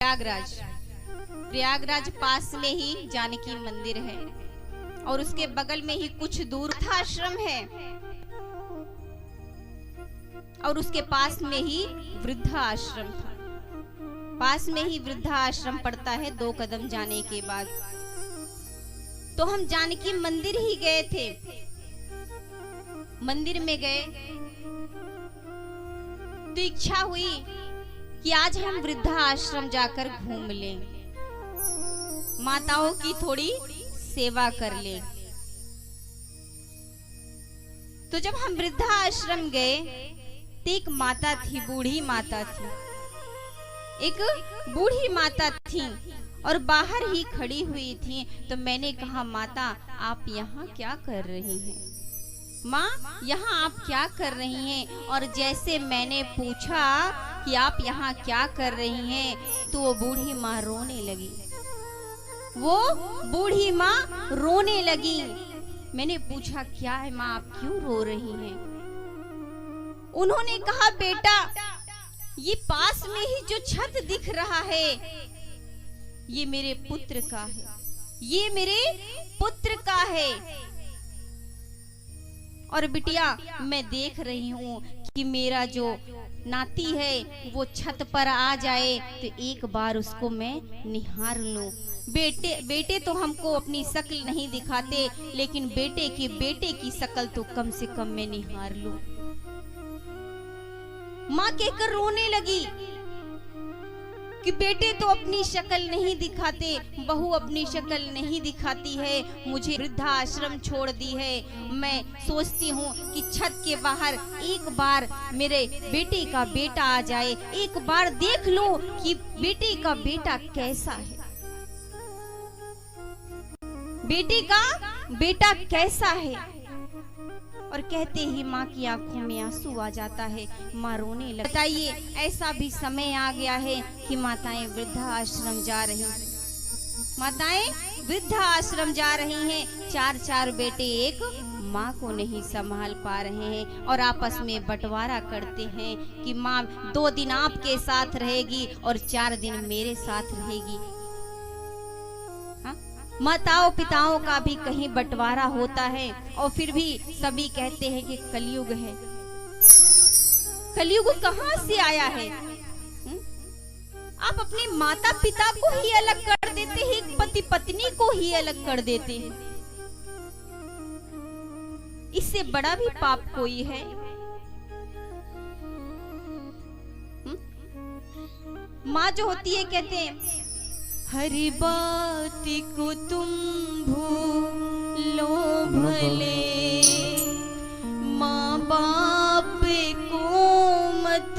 प्रयागराज। प्रयागराज पास में ही जानकी मंदिर है और उसके बगल में ही कुछ दूर आश्रम है और उसके पास में ही वृद्धा आश्रम था। पास में ही वृद्धा आश्रम पड़ता है 2 कदम जाने के बाद। तो हम जानकी मंदिर ही गए थे। मंदिर में गए तो इच्छा हुई कि आज हम वृद्धा आश्रम जाकर घूम लें, माताओं की थोड़ी सेवा कर लें। तो जब हम वृद्धा आश्रम गए तो एक माता थी, बूढ़ी माता थी, एक बूढ़ी माता थी और बाहर ही खड़ी हुई थी। तो मैंने कहा, माता आप यहाँ क्या कर रही हैं? माँ यहाँ आप क्या कर रही हैं? और जैसे मैंने पूछा कि आप यहाँ क्या कर रही हैं तो वो बूढ़ी माँ रोने लगी। वो बूढ़ी माँ रोने लगी। मैंने पूछा, क्या है माँ, आप क्यों रो रही हैं? उन्होंने कहा, बेटा ये पास में ही जो छत दिख रहा है ये मेरे पुत्र का है, ये मेरे पुत्र का है। और बिटिया मैं देख रही हूँ कि मेरा जो नाती है वो छत पर आ जाए तो एक बार उसको मैं निहार लूं। बेटे तो हमको अपनी शक्ल नहीं दिखाते, लेकिन बेटे की शक्ल तो कम से कम मैं निहार लूं। माँ कहकर रोने लगी कि बेटे तो अपनी शक्ल नहीं दिखाते, बहू अपनी शक्ल नहीं दिखाती है, मुझे वृद्धा आश्रम छोड़ दी है। मैं सोचती हूँ कि छत के बाहर एक बार मेरे बेटे का बेटा आ जाए, एक बार देख लूं कि बेटे का बेटा कैसा है, बेटे का बेटा कैसा है। और कहते ही माँ की आंखों में आंसू आ जाता है, माँ रोने लगती। बताइए, ऐसा भी समय आ गया है कि माताएं वृद्धा आश्रम जा रही हैं, माताएं वृद्धा आश्रम जा रही हैं। 4 बेटे एक माँ को नहीं संभाल पा रहे हैं और आपस में बंटवारा करते हैं कि माँ 2 दिन आपके साथ रहेगी और 4 दिन मेरे साथ रहेगी। माताओं पिताओं का भी कहीं बंटवारा होता है और फिर भी सभी कहते हैं कि कलयुग है। कलयुग कहाँ से आया है? आप अपने माता पिता को ही अलग कर देते हैं, पति पत्नी को ही अलग कर देते हैं। इससे बड़ा भी पाप कोई है? माँ जो होती है, कहते हैं हर बात को तुम भूलो भले, माँ बाप को मत